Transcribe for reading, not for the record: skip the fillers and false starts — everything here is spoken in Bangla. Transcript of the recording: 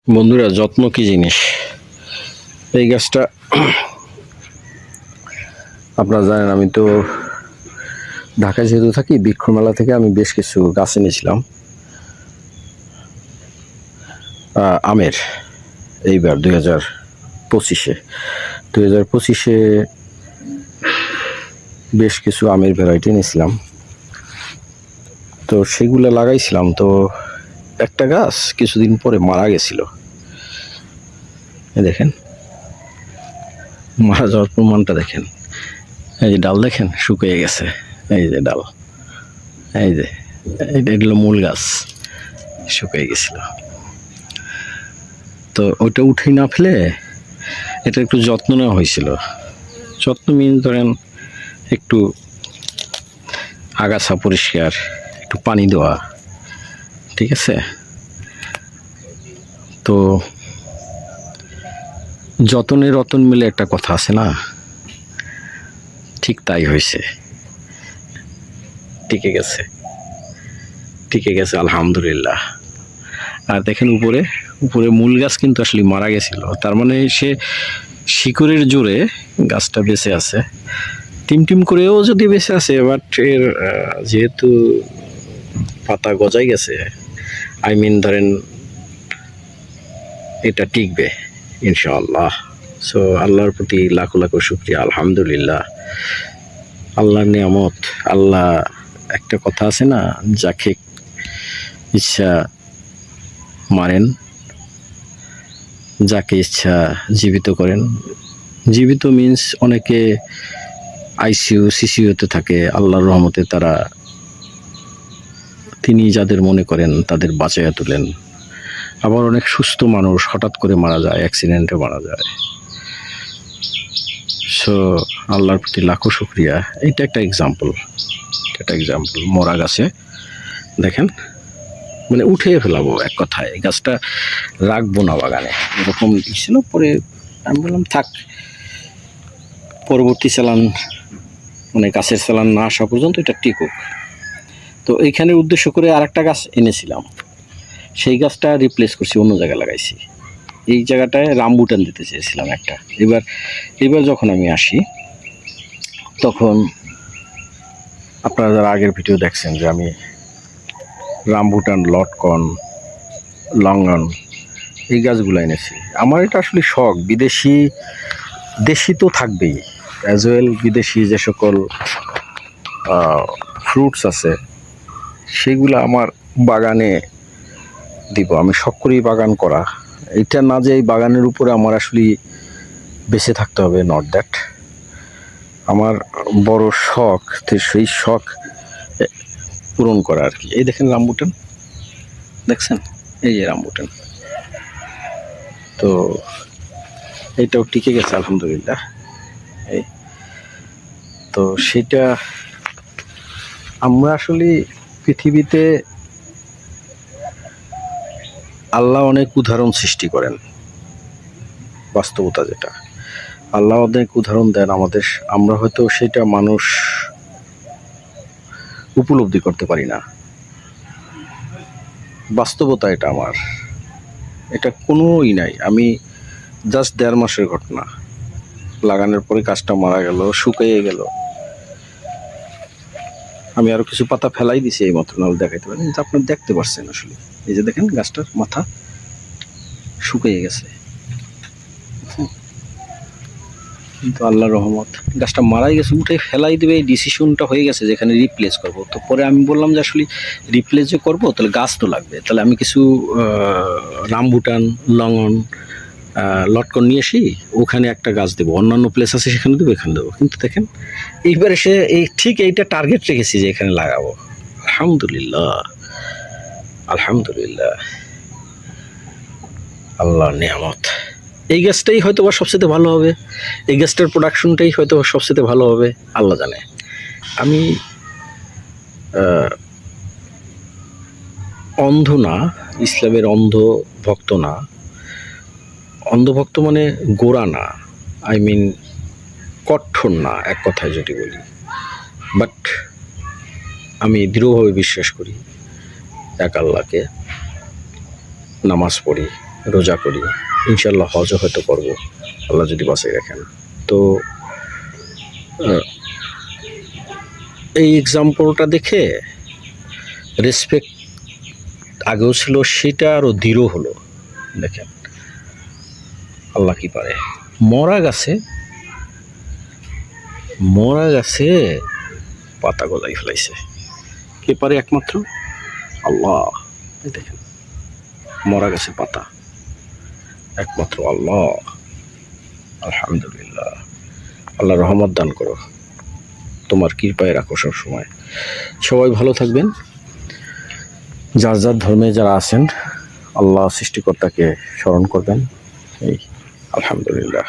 বন্ধুরা, যত্ন কি জিনিস। এই গাছটা আপনারা জানেন, আমি তো ঢাকায় যেহেতু থাকি, বৃক্ষমেলা থেকে আমি বেশ কিছু গাছ এনেছিলাম আমের। এইবার 2025-এ বেশ কিছু আমের ভ্যারাইটি এনেছিলাম, তো সেগুলো লাগাইছিলাম। তো একটা গাছ কিছুদিন পরে মারা গেছিল। দেখেন, মারা যাওয়ার প্রমাণটা দেখেন। এই যে ডাল দেখেন, শুকিয়ে গেছে। এই যে ডাল, এই যে এটা হলো মূল গাছ, শুকিয়ে গেছিল। তো ওইটা উঠেই না ফেলে এটা একটু যত্ন নেওয়া হয়েছিল। যত্ন মিন ধরেন একটু আগাছা পরিষ্কার, একটু পানি দেওয়া, ঠিক আছে। তো যতনে রতন মিলে একটা কথা আছে না, ঠিক তাই হয়েছে। টিকে গেছে, টিকে গেছে, আলহামদুলিল্লাহ। আর দেখেন উপরে উপরে মূল গাছ কিন্তু আসলে মারা গেছিল, তার মানে সে শিকড়ের জোরে গাছটা বেঁচে আছে। টিম করেও যদি বেঁচে আছে, বাট এর যেহেতু পাতা গজাই গেছে, ধরেন এটা টিকবে ইনশাআল্লাহ। সো আল্লাহর প্রতি লাখো লাখো শুকরিয়া, আলহামদুলিল্লাহ। আল্লাহর নিয়ামত। আল্লাহ, একটা কথা আছে না, যাকে ইচ্ছা মারেন, যাকে ইচ্ছা জীবিত করেন। জীবিত মিন্স অনেকে আইসিইউ সিসিইউতে থাকে, আল্লাহর রহমতে তিনি যাদের মনে করেন তাদের বাঁচাইয়া তুলেন। আবার অনেক সুস্থ মানুষ হঠাৎ করে মারা যায়, অ্যাক্সিডেন্টে মারা যায়। সো আল্লাহর প্রতি লাখো শুকরিয়া। এটা একটা এক্সাম্পল, মরা গাছে দেখেন, মানে উঠে ফেলাবো এক কথায়, এই গাছটা রাখবো না বাগানে, এরকম ছিল। পরে আমি বললাম থাক, পরবর্তী চালান মানে গাছের চালান না আসা পর্যন্ত এটা টিকুক। তো এইখানে উদ্দেশ্য করে আরেকটা গাছ এনেছিলাম, সেই গাছটা রিপ্লেস করছি, অন্য জায়গায় লাগাইছি। এই জায়গাটায় রামবুটান দিতে চেয়েছিলাম একটা। এবার যখন আমি আসি, তখন আপনারা যারা আগের ভিডিও দেখছেন যে আমি রামবুটান, লটকন, লঙ্গন এই গাছগুলো এনেছি। আমার এটা আসলে শখ। দেশি তো থাকবেই, অ্যাজ ওয়েল বিদেশি যে সকল ফ্রুটস আছে সেগুলো আমার বাগানে দিব। আমি শখ করেই বাগান করা। এটা না যে এই বাগানের উপরে আমার আসলে বেঁচে থাকতে হবে, নট দ্যাট। আমার বড় শখ, সেই শখ পূরণ করা আর কি। এই দেখেন রামবুটান, দেখছেন, এই যে রামবুটান। তো এইটাও টিকে গেছে আলহামদুলিল্লাহ। এই তো সেটা আমরা আসলে পৃথিবীতে আল্লাহ অনেক উদাহরণ সৃষ্টি করেন। বাস্তবতা যেটা, আল্লাহ অনেক উদাহরণ দেন আমাদের, আমরা হয়তো সেটা মানুষ উপলব্ধি করতে পারি না। বাস্তবতা এটা আমার, এটা কোনোই নাই। আমি জাস্ট 1.5 মাসের ঘটনা, লাগানোর পরে গাছটা মারা গেল, শুকিয়ে গেল। আমি আরো কিছু পাতা ফেলাই দিছি এই মাত্র, নাহলে দেখাইতে পারি। কিন্তু আপনারা দেখতে পাচ্ছেন আসলে, এই যে দেখেন গাছটার মাথা শুকিয়ে গেছে। কিন্তু আল্লাহর রহমত, গাছটা মারাই গেছে, উঠে ফেলাই দেবে এই ডিসিশনটা হয়ে গেছে, যেখানে রিপ্লেস করব। তো পরে আমি বললাম যে আসলে রিপ্লেস যে করবো, তাহলে গাছ তো লাগবে, তাহলে আমি কিছু রামবুটান, লঙ্গন, লটকন নিয়ে আসি, ওখানে একটা গাছ দেবো। অন্যান্য প্লেস আছে সেখানে দেবো, এখানে দেবো। কিন্তু দেখেন, এইবার এসে ঠিক এইটা টার্গেট রেখেছি যে এখানে লাগাবো। আলহামদুলিল্লাহ, আলহামদুলিল্লাহ, আল্লাহর নিয়ামত। এই গাছটাই হয়তো বা সবচেয়ে ভালো হবে, এই গাছটার প্রোডাকশনটাই হয়তো সবচেয়ে ভালো হবে, আল্লাহ জানে। আমি অন্ধ না, ইসলামের অন্ধ ভক্ত না। অন্ধভক্ত মানে গোড়া না, কঠোর না, এক কথায় যদি বলি। বাট আমি দৃঢ়ভাবে বিশ্বাস করি এক আল্লাহকে, নামাজ পড়ি, রোজা করি, ইনশাল্লাহ হজও হয়তো করবো আল্লাহ যদি বাঁচিয়ে রাখেন। তো এই এক্সাম্পলটা দেখে রেসপেক্ট আগেও ছিল, সেটা আরও দৃঢ় হলো। দেখেন আল্লাহ কি পারে। মরা গাছে পাতা গজাই ফেলাইছে, কে পারে? একমাত্র আল্লাহ। এই দেখেন মরা গাছের পাতা, একমাত্র আল্লাহ। আলহামদুলিল্লাহ, আল্লাহ রহমত দান করো, তোমার কৃপায় রাখো সব সময়। সবাই ভালো থাকবেন, যার যার ধর্মে যারা আছেন আল্লাহ সৃষ্টিকর্তাকে স্মরণ করবেন। এই আলহামদুলিল্লাহ।